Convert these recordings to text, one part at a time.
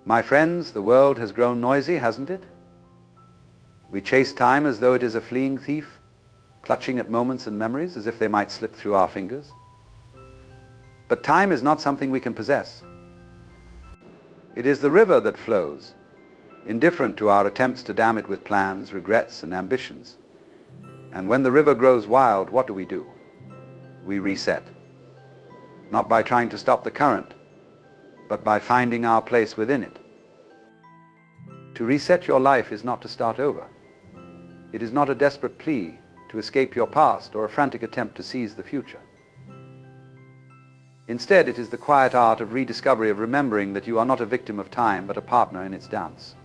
My friends, the world has grown noisy, hasn't it? We chase time as though it is a fleeing thief, clutching at moments and memories as if they might slip through our fingers. But time is not something we can possess. It is the river that flows, indifferent to our attempts to dam it with plans, regrets, and ambitions. And when the river grows wild, what do? We reset. Not by trying to stop the current, but by finding our place within it. To reset your life is not to start over. It is not a desperate plea to escape your past or a frantic attempt to seize the future. Instead, it is the quiet art of rediscovery, of remembering that you are not a victim of time, but a partner in its dance.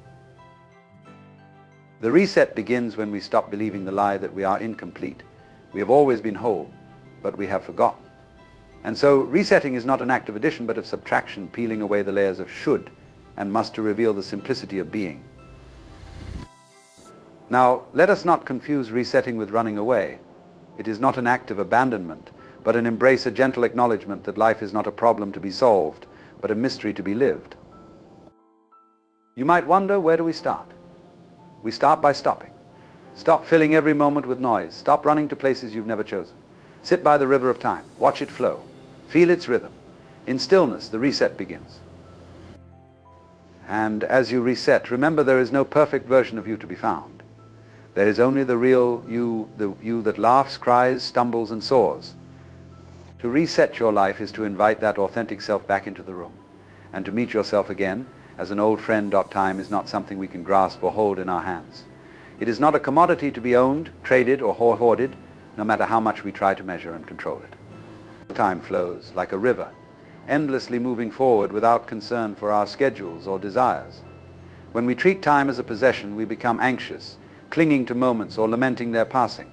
The reset begins when we stop believing the lie that we are incomplete. We have always been whole, but we have forgotten. And so resetting is not an act of addition, but of subtraction, peeling away the layers of should and must to reveal the simplicity of being. Now, let us not confuse resetting with running away. It is not an act of abandonment, but an embrace, a gentle acknowledgement that life is not a problem to be solved, but a mystery to be lived. You might wonder, where do we start? We start by stopping. Stop filling every moment with noise. Stop running to places you've never chosen. Sit by the river of time. Watch it flow. Feel its rhythm. In stillness, the reset begins. And as you reset, remember there is no perfect version of you to be found. There is only the real you, the you that laughs, cries, stumbles, and soars. To reset your life is to invite that authentic self back into the room, and to meet yourself again as an old friend. Time is not something we can grasp or hold in our hands. It is not a commodity to be owned, traded, or hoarded, no matter how much we try to measure and control it. Time flows like a river, endlessly moving forward without concern for our schedules or desires. When we treat time as a possession, we become anxious, clinging to moments or lamenting their passing.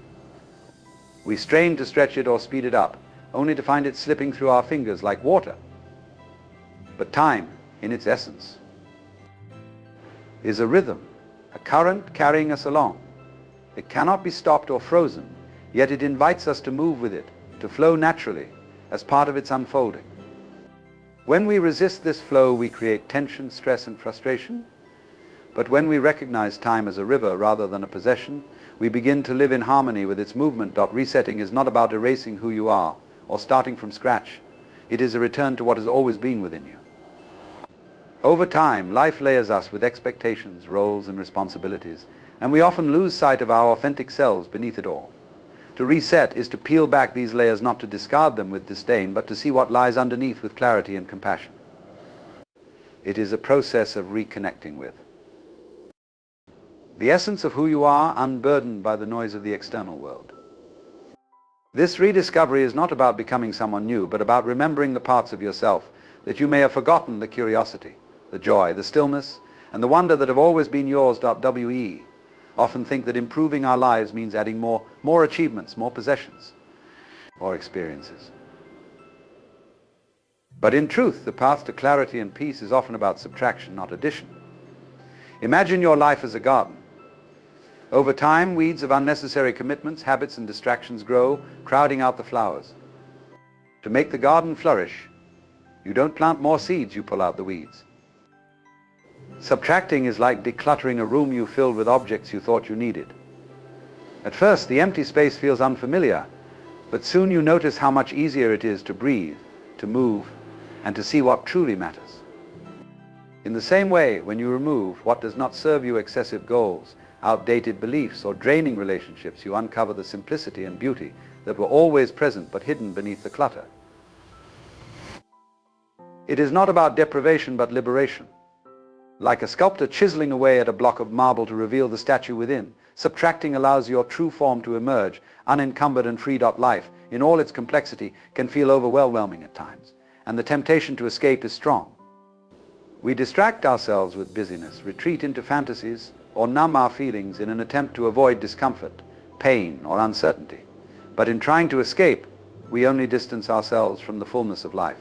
We strain to stretch it or speed it up, only to find it slipping through our fingers like water. But time, in its essence, is a rhythm, a current carrying us along. It cannot be stopped or frozen, yet it invites us to move with it, to flow naturally as part of its unfolding. When we resist this flow, we create tension, stress, and frustration. But when we recognize time as a river rather than a possession, we begin to live in harmony with its movement. Resetting is not about erasing who you are or starting from scratch. It is a return to what has always been within you. Over time, life layers us with expectations, roles, and responsibilities, and we often lose sight of our authentic selves beneath it all. To reset is to peel back these layers, not to discard them with disdain, but to see what lies underneath with clarity and compassion. It is a process of reconnecting with the essence of who you are, unburdened by the noise of the external world. This rediscovery is not about becoming someone new, but about remembering the parts of yourself that you may have forgotten, the curiosity, the joy, the stillness, and the wonder that have always been yours. We often think that improving our lives means adding more achievements, more possessions, or experiences. But in truth, the path to clarity and peace is often about subtraction, not addition. Imagine your life as a garden. Over time, weeds of unnecessary commitments, habits, and distractions grow, crowding out the flowers. To make the garden flourish, you don't plant more seeds, you pull out the weeds. Subtracting is like decluttering a room you filled with objects you thought you needed. At first, the empty space feels unfamiliar, but soon you notice how much easier it is to breathe, to move, and to see what truly matters. In the same way, when you remove what does not serve you, excessive goals, outdated beliefs, or draining relationships, you uncover the simplicity and beauty that were always present but hidden beneath the clutter. It is not about deprivation but liberation. Like a sculptor chiseling away at a block of marble to reveal the statue within, subtracting allows your true form to emerge, unencumbered and free. Life, in all its complexity, can feel overwhelming at times, and the temptation to escape is strong. We distract ourselves with busyness, retreat into fantasies, or numb our feelings in an attempt to avoid discomfort, pain, or uncertainty. But in trying to escape, we only distance ourselves from the fullness of life.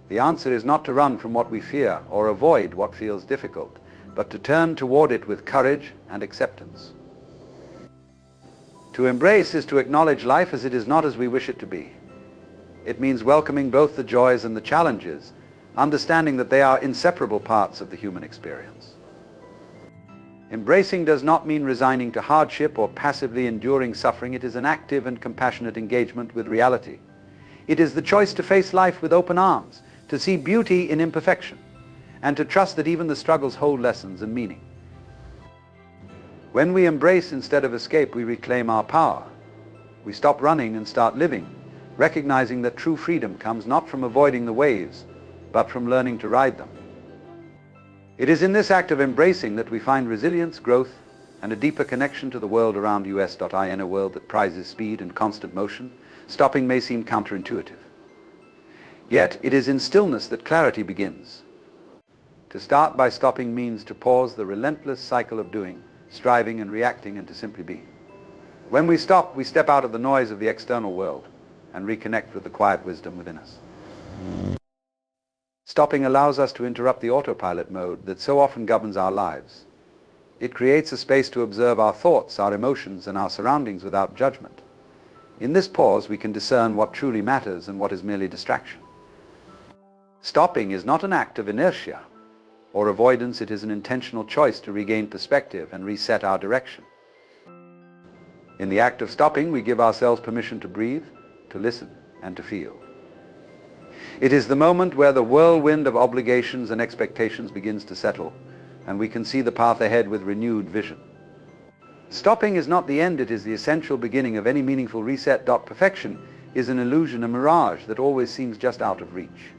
The answer is not to run from what we fear or avoid what feels difficult, but to turn toward it with courage and acceptance. To embrace is to acknowledge life as it is, not as we wish it to be. It means welcoming both the joys and the challenges, understanding that they are inseparable parts of the human experience. Embracing does not mean resigning to hardship or passively enduring suffering. It is an active and compassionate engagement with reality. It is the choice to face life with open arms, to see beauty in imperfection, and to trust that even the struggles hold lessons and meaning. When we embrace instead of escape, we reclaim our power. We stop running and start living, recognizing that true freedom comes not from avoiding the waves, but from learning to ride them. It is in this act of embracing that we find resilience, growth, and a deeper connection to the world around us.in, a world that prizes speed and constant motion. Stopping may seem counterintuitive. Yet it is in stillness that clarity begins. To start by stopping means to pause the relentless cycle of doing, striving and reacting, and to simply be. When we stop, we step out of the noise of the external world and reconnect with the quiet wisdom within us. Stopping allows us to interrupt the autopilot mode that so often governs our lives. It creates a space to observe our thoughts, our emotions, and our surroundings without judgment. In this pause, we can discern what truly matters and what is merely distraction. Stopping is not an act of inertia or avoidance. It is an intentional choice to regain perspective and reset our direction. In the act of stopping, we give ourselves permission to breathe, to listen, and to feel. It is the moment where the whirlwind of obligations and expectations begins to settle, and we can see the path ahead with renewed vision. Stopping is not the end, it is the essential beginning of any meaningful reset. Perfection is an illusion, a mirage that always seems just out of reach.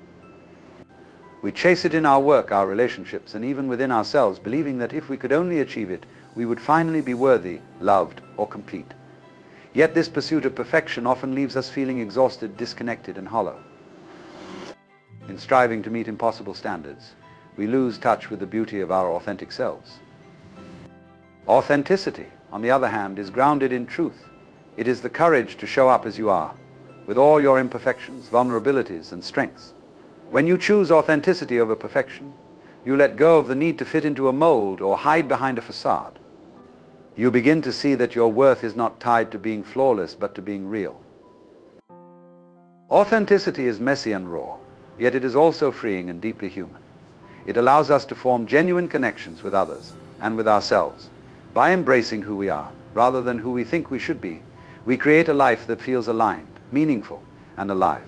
We chase it in our work, our relationships, and even within ourselves, believing that if we could only achieve it, we would finally be worthy, loved, or complete. Yet this pursuit of perfection often leaves us feeling exhausted, disconnected, and hollow. In striving to meet impossible standards, we lose touch with the beauty of our authentic selves. Authenticity, on the other hand, is grounded in truth. It is the courage to show up as you are, with all your imperfections, vulnerabilities, and strengths. When you choose authenticity over perfection, you let go of the need to fit into a mold or hide behind a facade. You begin to see that your worth is not tied to being flawless, but to being real. Authenticity is messy and raw, yet it is also freeing and deeply human. It allows us to form genuine connections with others and with ourselves. By embracing who we are, rather than who we think we should be, we create a life that feels aligned, meaningful, and alive.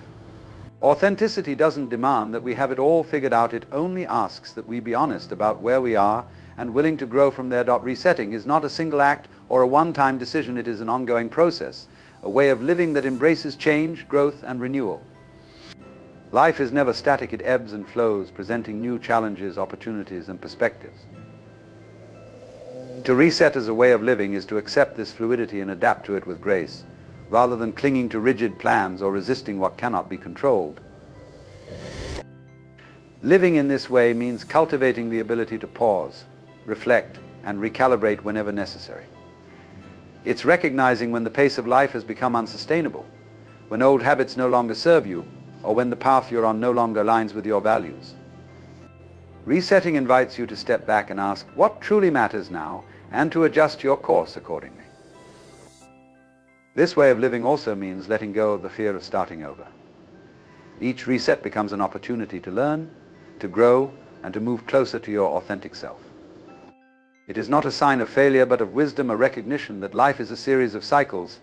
Authenticity doesn't demand that we have it all figured out. It only asks that we be honest about where we are and willing to grow from there. Resetting is not a single act or a one-time decision. It is an ongoing process, a way of living that embraces change, growth, and renewal. Life is never static. It ebbs and flows, presenting new challenges, opportunities, and perspectives. To reset as a way of living is to accept this fluidity and adapt to it with grace, rather than clinging to rigid plans or resisting what cannot be controlled. Living in this way means cultivating the ability to pause, reflect, and recalibrate whenever necessary. It's recognizing when the pace of life has become unsustainable, when old habits no longer serve you, or when the path you're on no longer aligns with your values. Resetting invites you to step back and ask what truly matters now, and to adjust your course accordingly. This way of living also means letting go of the fear of starting over. Each reset becomes an opportunity to learn, to grow, and to move closer to your authentic self. It is not a sign of failure, but of wisdom, a recognition that life is a series of cycles,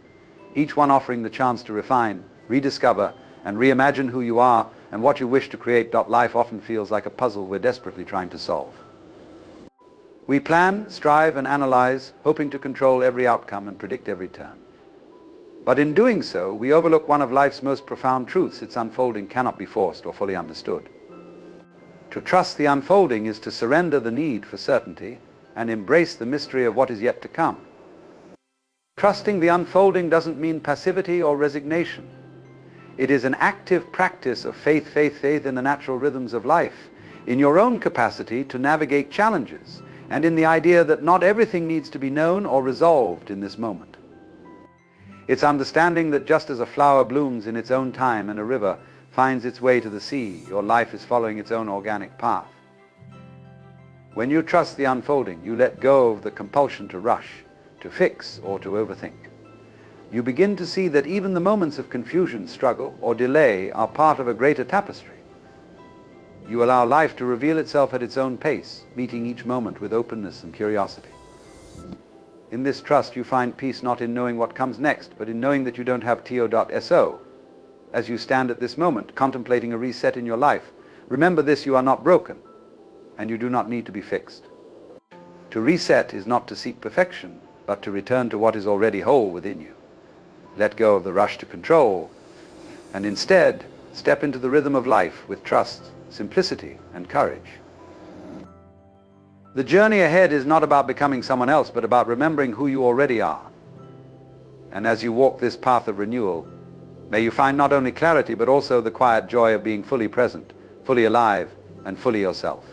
each one offering the chance to refine, rediscover, and reimagine who you are and what you wish to create. Life often feels like a puzzle we're desperately trying to solve. We plan, strive, and analyze, hoping to control every outcome and predict every turn. But in doing so, we overlook one of life's most profound truths: its unfolding cannot be forced or fully understood. To trust the unfolding is to surrender the need for certainty and embrace the mystery of what is yet to come. Trusting the unfolding doesn't mean passivity or resignation. It is an active practice of faith in the natural rhythms of life, in your own capacity to navigate challenges, and in the idea that not everything needs to be known or resolved in this moment. It's understanding that just as a flower blooms in its own time and a river finds its way to the sea, your life is following its own organic path. When you trust the unfolding, you let go of the compulsion to rush, to fix, or to overthink. You begin to see that even the moments of confusion, struggle, or delay are part of a greater tapestry. You allow life to reveal itself at its own pace, meeting each moment with openness and curiosity. In this trust, you find peace not in knowing what comes next, but in knowing that you don't have to.so. As you stand at this moment, contemplating a reset in your life, remember this: you are not broken, and you do not need to be fixed. To reset is not to seek perfection, but to return to what is already whole within you. Let go of the rush to control, and instead step into the rhythm of life with trust, simplicity, and courage. The journey ahead is not about becoming someone else, but about remembering who you already are. And as you walk this path of renewal, may you find not only clarity, but also the quiet joy of being fully present, fully alive, and fully yourself.